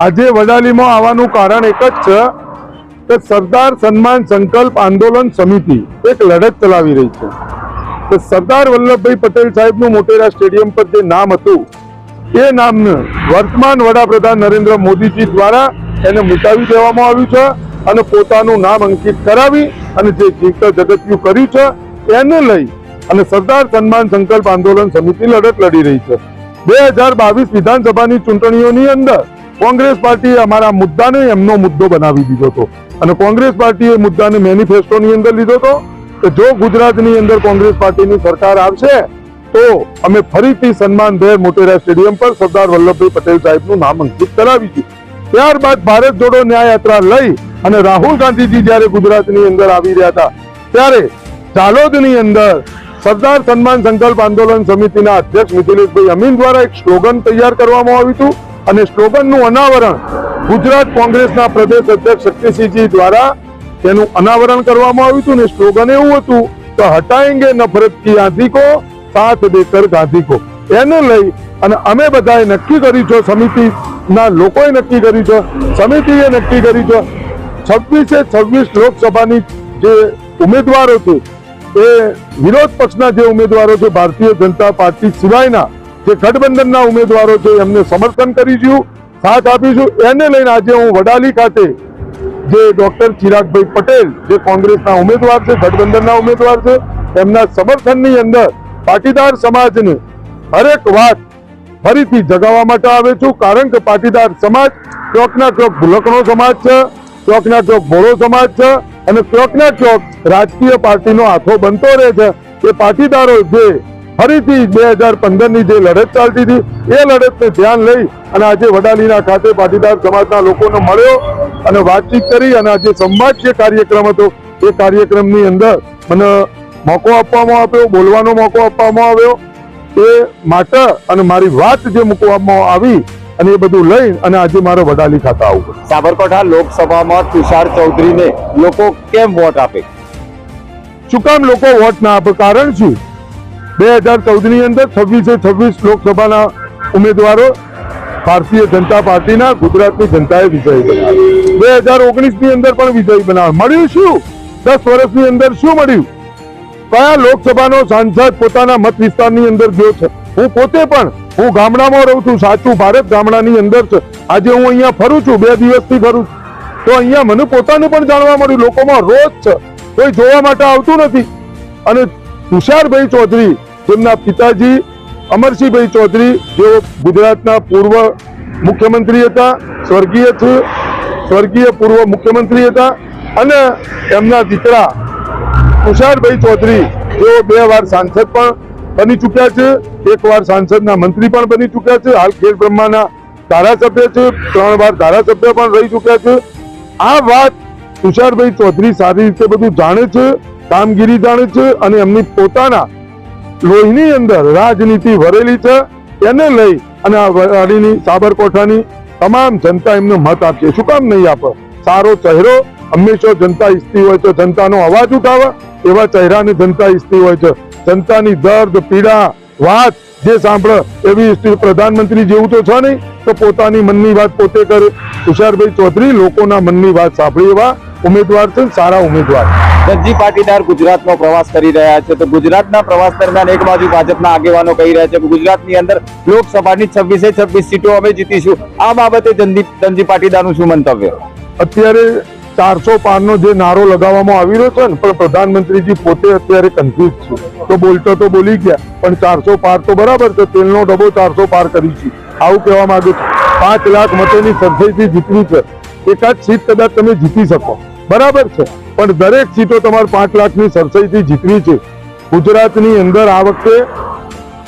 આજે વડાલીમાં આવવાનું કારણ એક જ છે કે સરદાર સન્માન સંકલ્પ આંદોલન સમિતિ એક લડત ચલાવી રહી છે કે સરદાર વલ્લભભાઈ પટેલ સાહેબનું મોટેરા સ્ટેડિયમ પર જે નામ હતું એ નામને વર્તમાન વડાપ્રધાન નરેન્દ્ર મોદીજી દ્વારા એને મિટાવી દેવામાં આવ્યું છે અને પોતાનું નામ અંકિત કરાવી અને જે જીવતા જગત્યું કર્યું છે એને લઈ અને સરદાર સન્માન સંકલ્પ આંદોલન સમિતિ લડત લડી રહી છે। 2022 વિધાનસભાની ચૂંટણીઓની અંદર કોંગ્રેસ પાર્ટીએ અમારા મુદ્દાને એમનો મુદ્દો બનાવી દીધો હતો અને કોંગ્રેસ પાર્ટીએ મુદ્દાને મેનિફેસ્ટોની અંદર લીધો હતો કે જો ગુજરાતની અંદર કોંગ્રેસ પાર્ટીની સરકાર આવશે તો અમે ફરીથી સન્માનભેર મોટેરા સ્ટેડિયમ પર સરદાર વલ્લભભાઈ પટેલ સાહેબનું નામ અંકિત કરાવીશું। ત્યારબાદ ભારત જોડો ન્યાય યાત્રા લઈ અને રાહુલ ગાંધીજી જ્યારે ગુજરાતની અંદર આવી રહ્યા હતા ત્યારે જાલોદની અંદર સરદાર સન્માન સંકલ્પ આંદોલન સમિતિના અધ્યક્ષ મિથિલેશભાઈ અમીન દ્વારા એક સ્લોગન તૈયાર કરવામાં આવ્યું હતું અને સ્લોગનનું અનાવરણ ગુજરાત કોંગ્રેસના પ્રદેશ અધ્યક્ષ શક્તિસિંહજી દ્વારા તેનું અનાવરણ કરવામાં આવ્યું હતું અને સ્લોગન એવું હતું કે હટાએંગે નફરત કી આંધી કો સાથ દેકર ગાંધી કો। એને લઈ અને અમે બધાએ નક્કી કર્યું છે, સમિતિના લોકોએ નક્કી કર્યું છે, સમિતિએ નક્કી કર્યું છે 26 લોકસભાની જે ઉમેદવારો છે એ વિરોધ પક્ષના જે ઉમેદવારો છે ભારતીય જનતા પાર્ટી સિવાયના જે ગઠબંધનના ઉમેદવારો છે એમને સમર્થન કરીશું, સાથ આપીશું। એને લઈને આજે હું વડાલી ખાતે જે ડોક્ટર ચિરાગભાઈ પટેલ જે કોંગ્રેસના ઉમેદવાર છે, ગઠબંધનના ઉમેદવાર છે, એમના સમર્થનની અંદર પાટીદાર સમાજને હરેક વાત ફરીથી જગાવવા માટે આવે છું। કારણ કે પાટીદાર સમાજ ચોકના ચોક ભૂલકનો સમાજ છે, ચોકના ચોક ભોળો સમાજ છે અને ચોકના ચોક રાજકીય પાર્ટીનો હાથો બનતો રહે છે। એ પાટીદારો જે ફરીથી 2015ની જે લડત ચાલતી હતી એ લડતને ધ્યાન લઈ અને આજે વડાલીના ખાતે પાટીદાર સમાજના લોકોને મળ્યો અને વાતચીત કરી અને આજે સંવાદ જે કાર્યક્રમ હતો એ કાર્યક્રમની અંદર મને મોકો આપવામાં આવ્યો, બોલવાનો મોકો આપવામાં આવ્યો। એ માટે અને મારી વાત જે મૂકવામાં આવી અને એ બધું લઈ અને આજે મારે વડાલી ખાતે આવવું। સાબરકાંઠા લોકસભામાં તુષાર ચૌધરીને લોકો કેમ વોટ આપે? શું કામ લોકો વોટ ના આપે? કારણ શું? 2014ની અંદર 26 લોકસભાના ઉમેદવારો ભારતીય જનતા પાર્ટીના ગુજરાતની જનતાએ વિજયી બનાવ્યા। 2019ની અંદર પણ વિજયી બનાવ્યા। મળ્યું શું? 10 વર્ષની અંદર શું મળ્યું? કયા લોકસભાનો સાંસદ પોતાના મત વિસ્તારની અંદર ગયો છે? હું પોતે પણ હું ગામડામાં રહું છું, સાચું ભારત ગામડાની અંદર છે। આજે હું અહીંયા ફરું છું, 2 દિવસથી ફરું છું, તો અહીંયા મને પોતાને પણ જાણવા મળ્યું લોકોમાં રોજ છે, કોઈ જોવા માટે આવતું નથી। અને તુષારભાઈ ચૌધરી જેમના પિતાજી અમરસિંહભાઈ ચૌધરી જેઓ ગુજરાતના પૂર્વ મુખ્યમંત્રી હતા, સ્વર્ગીય પૂર્વ મુખ્યમંત્રી હતા અને એમના દીકરા તુષારભાઈ ચૌધરી જેઓ 2 વાર સાંસદ પણ બની ચૂક્યા છે, 1 વાર સાંસદના મંત્રી પણ બની ચૂક્યા છે, હાલ ખેડ બ્રહ્માના ધારાસભ્ય છે, 3 વાર ધારાસભ્ય પણ રહી ચૂક્યા છે। આ વાત તુષારભાઈ ચૌધરી સારી રીતે બધું જાણે છે, કામગીરી જાણે છે અને એમની પોતાના લોહીની અંદર રાજનીતિ ભરેલી છે। એને લઈ અને આ વડાલીની સાબરકાંઠાની તમામ જનતા એમને મત આપશે। શું કામ નહીં આપે? સારો ચહેરો હંમેશા જનતા ઈચ્છતી હોય છે, જનતાનો અવાજ ઉઠાવે એવા ચહેરાને જનતા ઈચ્છતી હોય છે। જનતાની દર્દ પીડા વાત જે સાંભળે એવી પ્રધાનમંત્રી જેવું તો છે નહીં, તો પોતાની મનની વાત પોતે કરે। તુષારભાઈ ચૌધરી લોકોના મનની વાત સાંભળી એવા ઉમેદવાર છે, સારા ઉમેદવાર। ધનજી પાટીદાર ગુજરાતનો પ્રવાસ કરી રહ્યા છે, તો ગુજરાતના પ્રવાસ દરમિયાન એક બાજુ ભાજપના આગેવાનો કહી રહ્યા છે કે ગુજરાતની અંદર લોકસભાની 26 સીટો અમે જીતીશું। આ બાબતે ધનજી પાટીદારનું શું મંતવ્ય? અત્યારે 400 પારનો જે નારો લગાવવામાં આવી રહ્યો છે ને, પણ પ્રધાનમંત્રીજી પોતે અત્યારે કન્ફ્યુઝ છે, તો બોલતો તો બોલી ગયા પણ 400 પાર તો બરાબર છે, તેલનો ડબ્બો 400 પાર કરી છે આવું કહેવા માંગે છે। 5 લાખ મતોની સરસાઈથી જીતવી છે, એકાદ સીટ કદાચ તમે જીતી શકો બરાબર છે, પણ દરેક સીટો તમારે 5 લાખની સરસાઈથી જીતવી છે। ગુજરાતની અંદર આ વખતે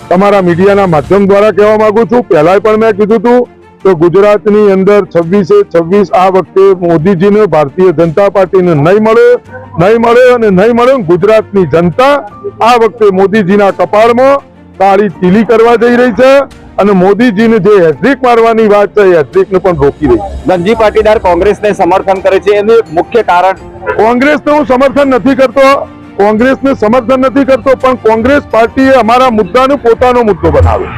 તમારા મીડિયાના માધ્યમ દ્વારા કહેવા માંગુ છું, પહેલા પણ મેં કીધું હતું તો ગુજરાતની અંદર 26 આ વખતે મોદીજીને ભારતીય જનતા પાર્ટીને નહીં મળે। ગુજરાતની જનતા આ વખતે મોદીજીના કપાળમાં કાળી તીલી કરવા જઈ રહી છે અને મોદીજીને જે હેટ્રિક મારવાની વાત છે એ હેટ્રિકને પણ રોકી રહી છે। ધનજી પાટીદાર કોંગ્રેસને સમર્થન કરે છે, એનું મુખ્ય કારણ? કોંગ્રેસને હું સમર્થન નથી કરતો, પણ કોંગ્રેસ પાર્ટીએ અમારા મુદ્દાને પોતાનો મુદ્દો બનાવ્યો।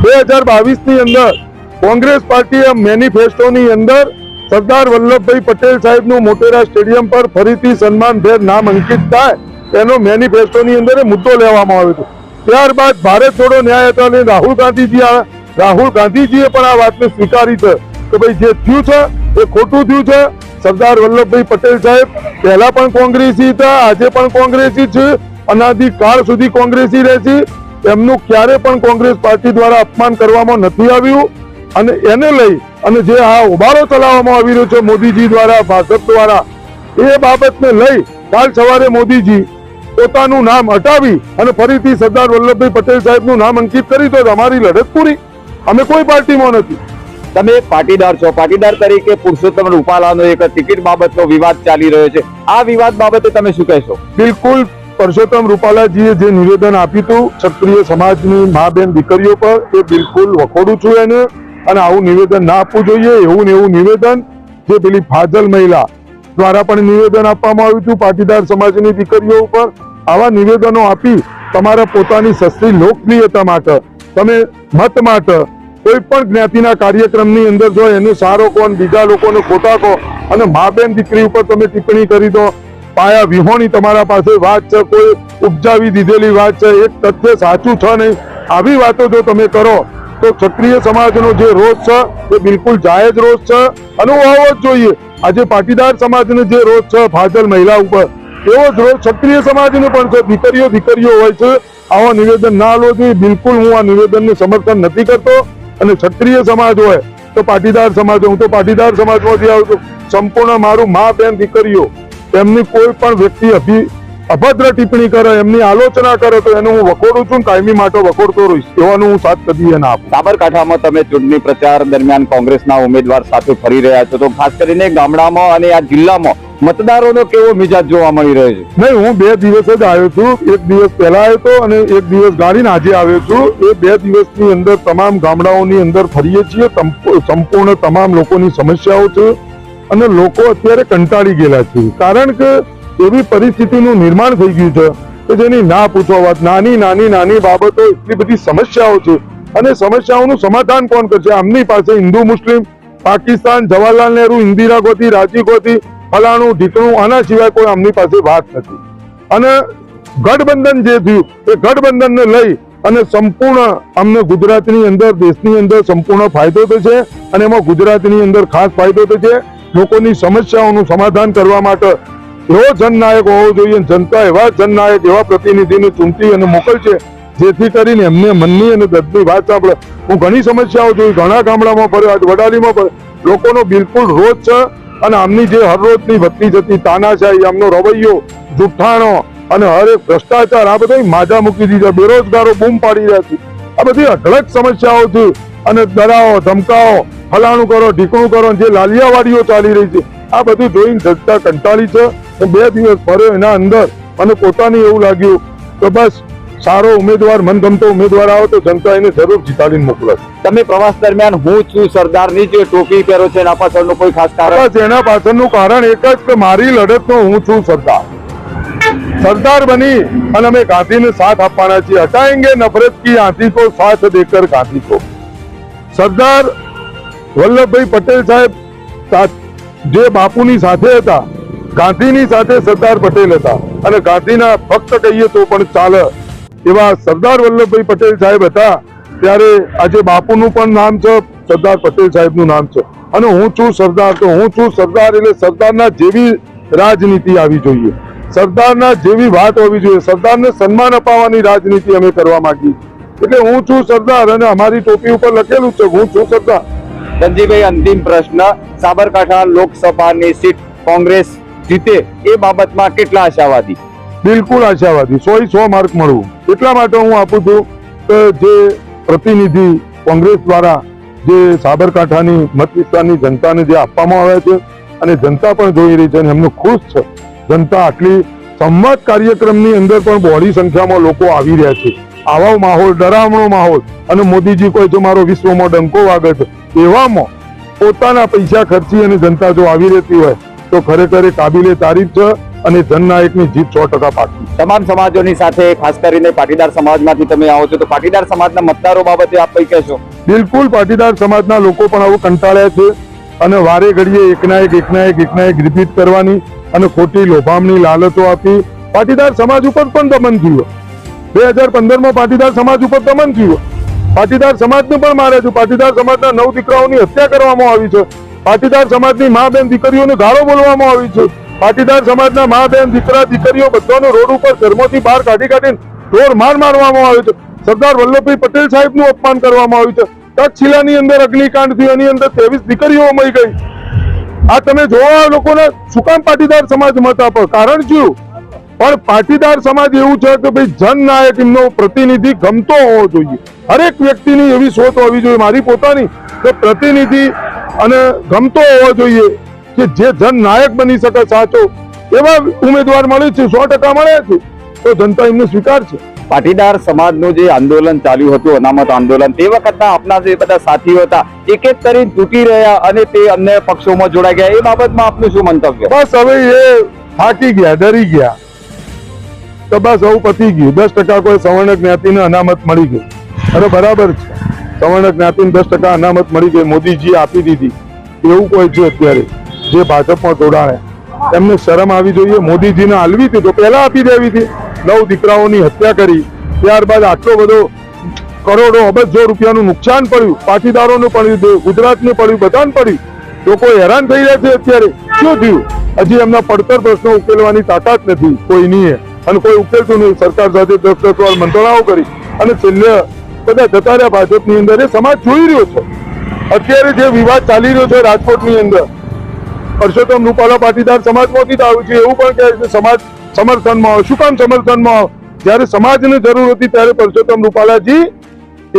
2022ની અંદર કોંગ્રેસ પાર્ટીએ મેનિફેસ્ટોની અંદર સરદાર વલ્લભભાઈ પટેલ સાહેબનું મોટેરા સ્ટેડિયમ પર ફરીથી સન્માનભેર નામ અંકિત થાય એનો મેનિફેસ્ટોની અંદર એ મુદ્દો લેવામાં આવ્યો હતો. ત્યારબાદ ભારત છોડો ન્યાય હતા અને રાહુલ ગાંધીજીએ પણ આ વાતને સ્વીકારી છે કે ભાઈ જે થયું છે એ ખોટું થયું છે. સરદાર વલ્લભભાઈ પટેલ સાહેબ પહેલા પણ કોંગ્રેસી હતા, આજે પણ કોંગ્રેસી છે, અનાદિકાળ સુધી કોંગ્રેસી રહે છે. એમનું ક્યારે પણ કોંગ્રેસ પાર્ટી દ્વારા અપમાન કરવામાં નથી આવ્યું અને એને લઈ અને જે આ ઉબારો ચલાવવામાં આવી રહ્યો છે મોદીજી દ્વારા, ભાજપ દ્વારા, એ બાબતને લઈ કાલ સવારે મોદીજી પોતાનું નામ હટાવી અને ફરીથી સરદાર વલ્લભભાઈ પટેલ સાહેબનું નામ અંકિત કરી તો અમારી લડત પૂરી. અમે કોઈ પાર્ટીમાં નથી. તમે એક પાટીદાર છો, પાટીદાર તરીકે પુરુષોત્તમ રૂપાલાનો એક ટિકિટ બાબતનો વિવાદ ચાલી રહ્યો છે. આ વિવાદ બાબતે તમે શું કહેશો? બિલકુલ પરસોત્તમ રૂપાલાજીએ જે નિવેદન આપ્યું હતું ક્ષત્રિય સમાજની મા બેન દીકરીઓ પર, એ બિલકુલ વખોડું છું એને, અને આવું નિવેદન ના આપવું જોઈએ. એવું ને એવું નિવેદન જે પેલી ફાજલ મહિલા દ્વારા પણ નિવેદન આપવામાં આવ્યું હતું પાટીદાર સમાજની દીકરીઓ ઉપર, આવા નિવેદનો આપી તમારા પોતાની સસ્તી લોકપ્રિયતા માટે, તમે મત માટે કોઈ પણ જ્ઞાતિના કાર્યક્રમની અંદર જો એને સારો કહો, બીજા લોકોને ખોટા કહો અને મા બેન દીકરી ઉપર તમે ટિપ્પણી કરી દો. પાયા વિહોણી તમારા પાસે વાત છે, કોઈ ઉપજાવી દીધેલી વાત છે, એક તથ્ય સાચું છે નહીં. આવી વાતો જો તમે કરો તો ક્ષત્રિય સમાજનો જે રોષ છે એ બિલકુલ જાયજ રોષ છે, અનુભવવો જ જોઈએ. આજે પાટીદાર સમાજનો જે રોષ છે ફાજલ મહિલા ઉપર, એવો જ રોષ ક્ષત્રિય સમાજનો પણ છે. દીકરીઓ હોય છે, આવા નિવેદન ના લો જોઈએ. બિલકુલ હું આ નિવેદનને સમર્થન નથી કરતો. અને ક્ષત્રિય સમાજ હોય તો પાટીદાર સમાજ, હું તો પાટીદાર સમાજમાંથી આવું છું. સંપૂર્ણ મારું મા બેન દીકરીઓ, એમની કોઈ પણ વ્યક્તિ અભદ્ર ટિપ્પણી કરે, એમની આલોચના કરે તો એનું હું વખોડું છું, કાયમી માટે વખોડતો રહીશ. એવાનું હું સાથ કદી એને આપું. સાબરકાંઠામાં તમે ચૂંટણી પ્રચાર દરમિયાન કોંગ્રેસના ઉમેદવાર સાથે ફરી રહ્યા છો, તો ખાસ કરીને ગામડામાં અને આ જિલ્લામાં મતદારોનો કેવો મિજાજ જોવા મળી રહ્યો છે? નહીં, હું 2 દિવસ જ આવ્યો છું. 1 દિવસ પહેલા આવ્યો હતો અને 1 દિવસ ગાડીને આજે આવ્યો છું. એ 2 દિવસની અંદર તમામ ગામડાઓની અંદર ફરીએ છીએ. સંપૂર્ણ તમામ લોકોની સમસ્યાઓ છે અને લોકો અત્યારે કંટાળી ગયેલા છે, કારણ કે એવી પરિસ્થિતિનું નિર્માણ થઈ ગયું છે કે જેની ના પૂછો વાત. નાની બાબતો, એટલી બધી સમસ્યાઓ છે અને સમસ્યાઓનું સમાધાન કોણ કરશે? આમની પાસે હિન્દુ મુસ્લિમ, પાકિસ્તાન, જવાહરલાલ નહેરુ, ઇન્દિરા ગોધી, રાજીવ ગોધી, ફલાણું ઢીકણું, આના સિવાય કોઈ આમની પાસે વાત નથી. અને ગઠબંધન જે થયું એ ગઠબંધનને લઈ અને સંપૂર્ણ અમને ગુજરાતની અંદર, દેશની અંદર સંપૂર્ણ ફાયદો થશે અને એમાં ગુજરાતની અંદર ખાસ ફાયદો થશે. લોકોની સમસ્યાઓનું સમાધાન કરવા માટે એવો જનનાયક હોવો જોઈએ. જનતા એવા જનનાયક, એવા પ્રતિનિધિને ચૂંટી અને મોકલશે જેથી કરીને એમને મનની અને દર્દની વાત સાંભળે. હું ઘણી સમસ્યાઓ જોઈ, ઘણા ગામડામાં ફર્યો, આજ વડાલીમાં ફર્યો. લોકોનો બિલકુલ રોજ છે અને આમની જે હરરોજની વધતી જતી તાનાશાહી, આમનો રવૈયો, જુઠ્ઠાણો અને હરેક ભ્રષ્ટાચાર, આ બધા માજા મૂકી દીધા. બેરોજગારો બૂમ પાડી રહ્યા છે. આ બધી અઢળક સમસ્યાઓ છે અને ડરાવો, ધમકાવો, ફલાણું કરો, ઢીકણું કરો, જે લાલિયાવાડીઓ ચાલી રહી છે, આ બધું જોઈને જનતા કંટાળી છે. 2 દિવસ ફર્યો, એના અંદર મને પોતાને એવું લાગ્યું કે બસ સારો ઉમેદવાર, મનગમતો ઉમેદવાર આવે તો જનતા એને જરૂર જીતાડીને મોકલશે. તમે પ્રવાસ દરમિયાન હું છું સરદારની જે ટોપી પહેરો છે એના પાછળનું કોઈ ખાસ કારણ? બસ એના પાછળનું કારણ એક જ કે મારી લડતનો હું છું સરદાર. સરદાર બની અને અમે ગાંધીને સાથ આપવાના છીએ. હટાएंगे नफरत की आंधी को, साथ देकर गांधी को. સરદાર વલ્લભભાઈ પટેલ સાહેબ જે બાપુની સાથે હતા, ગાંધીની સાથે સરદાર પટેલ હતા અને ગાંધીના ભક્ત કહીએ તો પણ ચાલે એવા સરદાર વલ્લભભાઈ પટેલ સાહેબ હતા. ત્યારે આજે બાપુનું પણ નામ છે, સરદાર પટેલ સાહેબનું નામ છે અને હું છું સરદાર. તો હું છું સરદાર એટલે સરદારના જેવી રાજનીતિ આવી જોઈએ, સરદારના જેવી વાત હોવી જોઈએ, સરદારને સન્માન અપાવવાની રાજનીતિ અમે કરવા માંગીએ. એટલે હું છું સરદાર અને અમારી ટોપી ઉપર લખેલું છે હું છું સરદાર. ધનજીભાઈ, અંતિમ પ્રશ્ન, સાબરકાંઠા લોકસભાની સીટ કોંગ્રેસ જીતે એ બાબતમાં કેટલા આશાવાદી? બિલકુલ આશાવાદી, 100 માર્ક મળવું. એટલા માટે હું આપું છું કે જે પ્રતિનિધિ કોંગ્રેસ દ્વારા જે સાબરકાંઠાની મત વિસ્તારની જનતાને જે આપવામાં આવ્યા છે અને જનતા પણ જોઈ રહી છે અને એમનું ખુશ છે. જનતા આટલી સંવાદ કાર્યક્રમની અંદર પણ બહોળી સંખ્યામાં લોકો આવી રહ્યા છે. આવો માહોલ, ડરામણો માહોલ, અને મોદીજી કહે છે મારો વિશ્વમાં ડંકો વાગે છે, એવામાં પોતાના પૈસા ખર્ચી અને જનતા જો આવી રહેતી હોય તો ખરેખર કાબિલે તારીફ છે અને જનનાયકની જીત 100% પાકી. તમામ સમાજોની સાથે ખાસ કરીને પાટીદાર સમાજમાંથી તમે આવો છો, તો પાટીદાર સમાજના મતદારો બાબતે આપ કઈ કહેશો? બિલકુલ પાટીદાર સમાજના લોકો પણ આવું કંટાળ્યા છે અને વારે ઘડીએ એકના એક રિપીટ કરવાની અને ખોટી લોભામણી લાલચો આપી પાટીદાર સમાજ ઉપર પણ દમન થયું. 2015માં પાટીદાર સમાજ ઉપર દમન થયું. પાટીદાર સમાજને પણ મારે છે. પાટીદાર સમાજના 9 દીકરાઓની હત્યા કરવામાં આવી છે. પાટીદાર સમાજની મા બેન દીકરીઓને ગાળો બોલવામાં આવી છે. પાટીદાર સમાજના મા બેન દીકરા દીકરીઓ બધાને રોડ ઉપર ઘરમાંથી બહાર કાઢીને ઢોર મારવામાં આવે છે. સરદાર વલ્લભભાઈ પટેલ સાહેબનું અપમાન કરવામાં આવ્યું છે. તક્ષશિલાની અંદર અગ્નિકાંડ થયું, એની અંદર 23 દીકરીઓ મરી ગઈ. આ તમે જોવા લોકોને શું કામ પાટીદાર સમાજ મત આપો? કારણ શું? પણ પાટીદાર સમાજ એવું છે કે ભાઈ જનનાયક એમનો પ્રતિનિધિ ગમતો હોવો જોઈએ. હરેક વ્યક્તિની એવી સોચ હોવી જોઈએ, મારી પોતાની, કે પ્રતિનિધિ અને ગમતો હોવો જોઈએ કે જે જનનાયક બની શકે સાચો. એવા ઉમેદવાર મળે છે, 100% મળ્યા છે, તો જનતા એમને સ્વીકારશે. પાટીદાર સમાજનું જે આંદોલન ચાલ્યું હતું, અનામત આંદોલન, તે વખતના આપના જે બધા સાથીઓ હતા એક એક કરીને તૂટી રહ્યા અને તે અન્ય પક્ષોમાં જોડાઈ ગયા, એ બાબતમાં આપનું શું મંતવ્ય? બસ હવે એ થાકી ગયા, ડરી ગયા, તો બસ હવે પતી ગયું. 10% કોઈ સવર્ણ જ્ઞાતિને અનામત મળી ગઈ. અરે બરાબર છે, સવર્ણ જ્ઞાતિને 10% અનામત મળી ગઈ, મોદીજી આપી દીધી. એવું કોઈ છે અત્યારે જે ભાજપમાં જોડાયા, એમને શરમ આવી જોઈએ. મોદીજીને આલવી હતી તો પહેલા આપી દેવી હતી. 9 દીકરાઓની હત્યા કરી, ત્યારબાદ આટલો બધો કરોડો અબજો રૂપિયાનું નુકસાન પડ્યું, પાટીદારોનું પડ્યું, ગુજરાતનું પડ્યું, બધાને પડ્યું. લોકો હેરાન થઈ રહ્યા છે. અત્યારે શું થયું? હજી એમના પડતર પ્રશ્નો ઉકેલવાની તાકાત નથી કોઈની, અને કોઈ ઉકેલતું નહીં. સરકાર સાથે 10 વાર મંત્રણાઓ કરી અને છેલ્લે બધા જતા રહ્યા ભાજપની અંદર. એ સમાજ જોઈ રહ્યો છે અત્યારે જે વિવાદ ચાલી રહ્યો છે રાજકોટની અંદર. પરસોત્તમ રૂપાલા પાટીદાર સમાજમાંથી જ આવ્યું છે, એવું પણ કહે છે સમાજ સમર્થનમાં આવે. શું કામ સમર્થનમાં આવે? જ્યારે સમાજને જરૂર હતી ત્યારે પરસોત્તમ રૂપાલાજી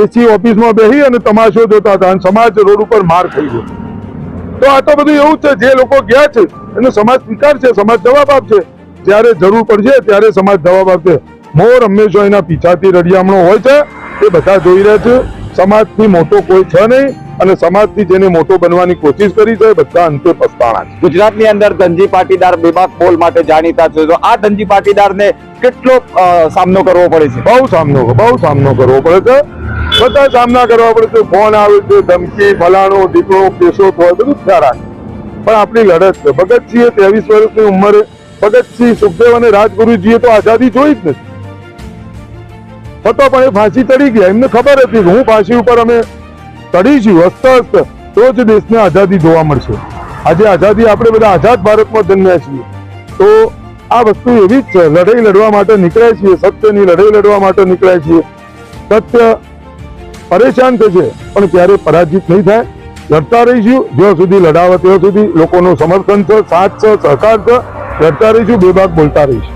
એસી ઓફિસમાં બેસી અને તમાશો જોતા હતા અને સમાજ રોડ ઉપર માર થઈ ગયો. તો આ તો બધું એવું છે, જે લોકો ગયા છે એનો સમાજ સ્વીકારશે, સમાજ જવાબ આપશે. જ્યારે જરૂર પડશે ત્યારે સમાજ જવાબ આપશે. મોર હંમેશા એના પીછાથી રડિયામણો હોય છે, એ બધા જોઈ રહ્યા છે. સમાજથી મોટો કોઈ છે નહીં, અને સમાજથી જેને મોટો બનવાની કોશિશ કરી છે બધા અંતે પસ્તાણા છે. ગુજરાતની અંદર ધનજી પાટીદાર બેબાક પોલ માટે જાણીતા છે, તો આ ધનજી પાટીદારને કેટલો સામનો કરવો પડે છે? બહુ સામનો કરવો પડે છે. બધા સામના કરવા પડે છે. ફોન આવે છે, ધમકી, ફલાણો દીકરો, કેસો હોય, બધું ખ્યાલ રાખે. પણ આપણી લડત છે. ભગતસિંહે 23 વર્ષની ઉંમરે, ભગતસિંહ, સુખદેવ અને રાજગુરુજીએ તો આઝાદી જોઈ જ નથી. છતાં પણ એ ફાંસી ચડી ગયા. એમને ખબર હતી કે હું ફાંસી ઉપર અમે ચડીશું, હસ્ત તો જ દેશને આઝાદી જોવા મળશે. આજે આઝાદી આપણે બધા આઝાદ ભારતમાં જન્મ્યા છીએ. તો આ વસ્તુ એવી જ છે. લડાઈ લડવા માટે નીકળ્યા છીએ, સત્યની લડાઈ લડવા માટે નીકળ્યા છીએ. સત્ય પરેશાન થશે પણ ક્યારે પરાજિત નહીં થાય. લડતા રહીશું જ્યાં સુધી લડાવે ત્યાં સુધી. લોકોનું સમર્થન છે, સાથ છે, સહકાર છે. લડતા રહીશું, બેબાક બોલતા રહીશું.